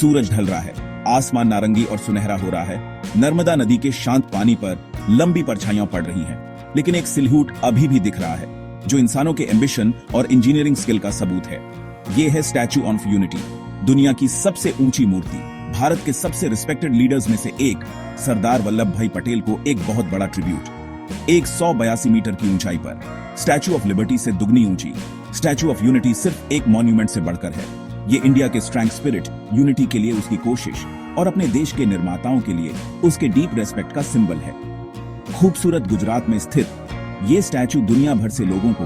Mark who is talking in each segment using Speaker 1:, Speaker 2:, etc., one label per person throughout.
Speaker 1: सूरज ढल रहा है, आसमान नारंगी और सुनहरा हो रहा है, नर्मदा नदी के शांत पानी पर लंबी परछाइयां पड़ रही हैं। लेकिन एक सिल्हूट अभी भी दिख रहा है, जो इंसानों के एम्बिशन और इंजीनियरिंग स्किल का सबूत है। ये है स्टैच्यू ऑफ यूनिटी, दुनिया की सबसे ऊंची मूर्ति। भारत के सबसे रिस्पेक्टेड लीडर्स में से एक सरदार वल्लभ भाई पटेल को एक बहुत बड़ा ट्रिब्यूट। 182 मीटर की ऊंचाई पर स्टैच्यू ऑफ लिबर्टी से दुगनी ऊंची स्टैच्यू ऑफ यूनिटी सिर्फ एक मॉन्यूमेंट से बढ़कर है। ये इंडिया के स्ट्रेंथ, स्पिरिट, यूनिटी के लिए उसकी कोशिश और अपने देश के निर्माताओं के लिए उसके डीप रेस्पेक्ट का सिंबल है। खूबसूरत गुजरात में स्थित ये स्टैच्यू दुनिया भर से लोगों को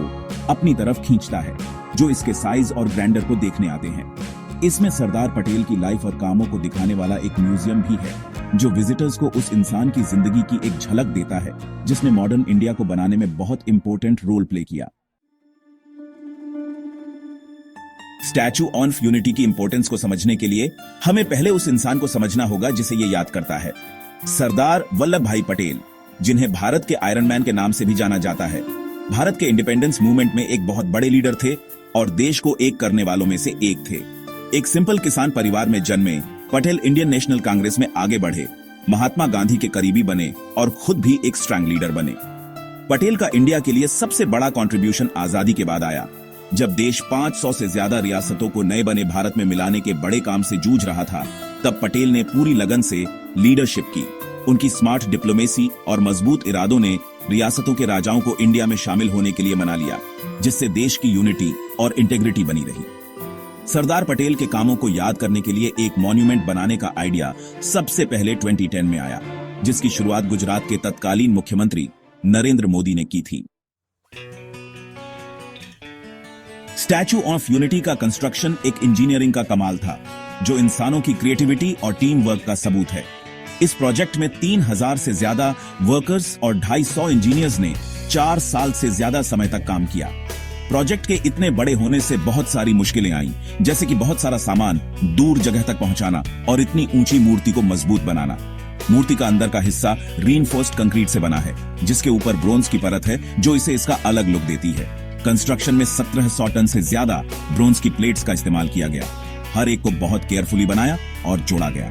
Speaker 1: अपनी तरफ खींचता है, जो इसके साइज और ग्रैंडर को देखने आते हैं। इसमें सरदार पटेल की लाइफ और कामों को दिखाने वाला एक म्यूजियम भी है, जो विजिटर्स को उस इंसान की जिंदगी की एक झलक देता है जिसने मॉडर्न इंडिया को बनाने में बहुत इंपॉर्टेंट रोल प्ले किया। स्टैच्यू ऑफ यूनिटी की इंपॉर्टेंस को समझने के लिए हमें पहले उस इंसान को समझना होगा जिसे ये याद करता है, सरदार वल्लभ भाई पटेल, जिन्हें भारत के आयरन मैन के नाम से भी जाना जाता है। भारत के इंडिपेंडेंस मूवमेंट में एक बहुत बड़े लीडर थे और देश को एक करने वालों में से एक थे। एक सिंपल किसान परिवार में जन्मे पटेल इंडियन नेशनल कांग्रेस में आगे बढ़े, महात्मा गांधी के करीबी बने और खुद भी एक स्ट्रांग लीडर बने। पटेल का इंडिया के लिए सबसे बड़ा कंट्रीब्यूशन आजादी के बाद आया, जब देश 500 से ज्यादा रियासतों को नए बने भारत में मिलाने के बड़े काम से जूझ रहा था। तब पटेल ने पूरी लगन से लीडरशिप की। उनकी स्मार्ट डिप्लोमेसी और मजबूत इरादों ने रियासतों के राजाओं को इंडिया में शामिल होने के लिए मना लिया, जिससे देश की यूनिटी और इंटेग्रिटी बनी रही। सरदार पटेल के कामों को याद करने के लिए एक मॉन्यूमेंट बनाने का आइडिया सबसे पहले 2010 में आया, जिसकी शुरुआत गुजरात के तत्कालीन मुख्यमंत्री नरेंद्र मोदी ने की थी। स्टैच्यू ऑफ यूनिटी का कंस्ट्रक्शन एक इंजीनियरिंग का कमाल था, जो इंसानों की क्रिएटिविटी और टीम वर्क का सबूत है। इस प्रोजेक्ट में 3000 से ज्यादा वर्कर्स और 250 इंजीनियर्स ने 4 साल से ज्यादा समय तक काम किया। प्रोजेक्ट के इतने बड़े होने से बहुत सारी मुश्किलें आईं, जैसे कि बहुत सारा सामान दूर जगह तक पहुंचाना और इतनी ऊंची मूर्ति को मजबूत बनाना। मूर्ति का अंदर का हिस्सा रीइंफोर्स्ड कंक्रीट से बना है, जिसके ऊपर ब्रोंज की परत है, जो इसे इसका अलग लुक देती है। कंस्ट्रक्शन में 1700 टन से ज्यादा ब्रोंज की प्लेट्स का इस्तेमाल किया गया। हर एक को बहुत केयरफुली बनाया और जोड़ा गया।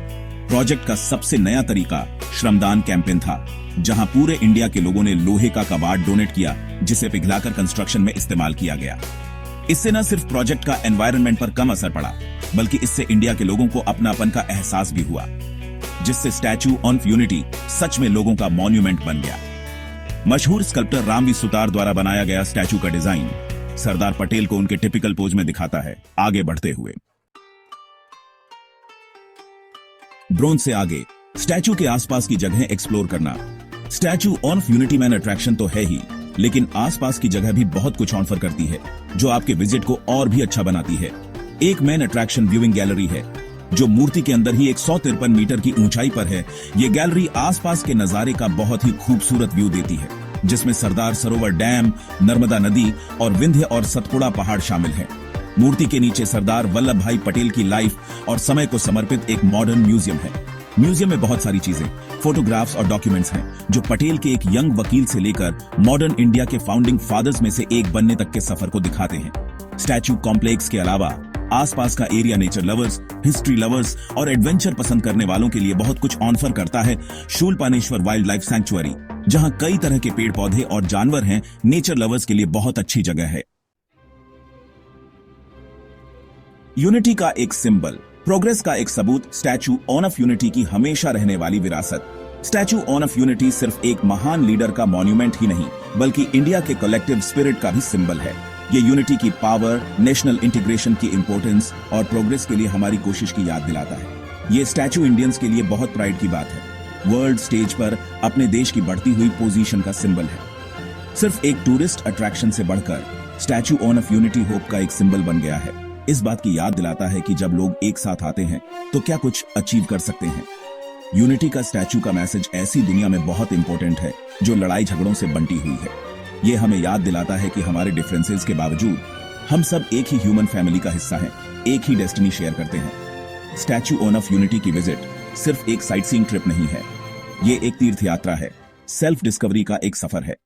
Speaker 1: प्रोजेक्ट का सबसे नया तरीका श्रमदान कैंपेन था, जहां पूरे इंडिया के लोगों ने लोहे का कबाड़ डोनेट किया, जिसे पिघलाकर कंस्ट्रक्शन में इस्तेमाल किया गया। इससे न सिर्फ प्रोजेक्ट का एनवायरनमेंट पर कम असर पड़ा, बल्कि इससे इंडिया के लोगों को अपनापन का एहसास भी हुआ, जिससे स्टैच्यू ऑफ यूनिटी सच में लोगों का मॉन्यूमेंट बन गया। मशहूर स्कल्प्टर रामवी सुतार द्वारा बनाया गया स्टैच्यू का डिजाइन सरदार पटेल को उनके टिपिकल पोज में दिखाता है, आगे बढ़ते हुए। ब्रोंज से आगे स्टैच्यू के आसपास की जगह एक्सप्लोर करना। Statue of unity man attraction तो है ही, लेकिन आसपास की जगह भी बहुत कुछ ऑफर करती है, जो आपके विजिट को और भी अच्छा बनाती है। एक मेन अट्रैक्शन व्यूइंग गैलरी है, जो मूर्ति के अंदर ही 153 मीटर की ऊंचाई पर है। ये गैलरी आसपास के नजारे का बहुत ही खूबसूरत व्यू देती है, जिसमें सरदार सरोवर डैम, नर्मदा नदी और विंध्य और सतपुड़ा पहाड़ शामिल हैं। मूर्ति के नीचे सरदार वल्लभ भाई पटेल की लाइफ और समय को समर्पित एक मॉडर्न म्यूजियम है। म्यूजियम में बहुत सारी चीजें, फोटोग्राफ्स और डॉक्यूमेंट्स हैं, जो पटेल के एक यंग वकील से लेकर मॉडर्न इंडिया के फाउंडिंग फादर्स में से एक बनने तक के सफर को दिखाते हैं। स्टैच्यू कॉम्प्लेक्स के अलावा आसपास का area nature lovers, history lovers और एडवेंचर पसंद करने वालों के लिए बहुत कुछ ऑफर करता है। शूलपानेश्वर वाइल्ड लाइफ सैंक्चुअरी, जहां कई तरह के पेड़ पौधे और जानवर हैं, नेचर लवर्स के लिए बहुत अच्छी जगह है। यूनिटी का एक सिंबल, प्रोग्रेस का एक सबूत, स्टैच्यू ऑफ यूनिटी की हमेशा रहने वाली विरासत। स्टैच्यू ऑफ यूनिटी सिर्फ एक महान लीडर का मॉन्यूमेंट ही नहीं, बल्कि इंडिया के कलेक्टिव स्पिरिट का भी सिंबल है। ये यूनिटी की पावर, नेशनल इंटीग्रेशन की इंपॉर्टेंस और प्रोग्रेस के लिए हमारी कोशिश की याद दिलाता है। ये स्टैच्यू इंडियंस के लिए बहुत प्राइड की बात है। वर्ल्ड स्टेज पर अपने देश की बढ़ती हुई पोजीशन का सिंबल है। सिर्फ एक टूरिस्ट अट्रैक्शन से बढ़कर स्टैच्यू ऑफ यूनिटी होप का एक सिंबल बन गया है। इस बात की याद दिलाता है कि जब लोग एक साथ आते हैं तो क्या कुछ अचीव कर सकते हैं। यूनिटी का स्टैच्यू का मैसेज ऐसी दुनिया में बहुत इंपॉर्टेंट है जो लड़ाई झगड़ों से बंटी हुई है। ये हमें याद दिलाता है कि हमारे डिफरेंसेस के बावजूद हम सब एक ही ह्यूमन फैमिली का हिस्सा हैं, एक ही डेस्टिनी शेयर करते हैं। स्टैच्यू ऑफ यूनिटी की विजिट सिर्फ एक साइट सीइंग ट्रिप नहीं है, ये एक तीर्थ यात्रा है, सेल्फ डिस्कवरी का एक सफर है।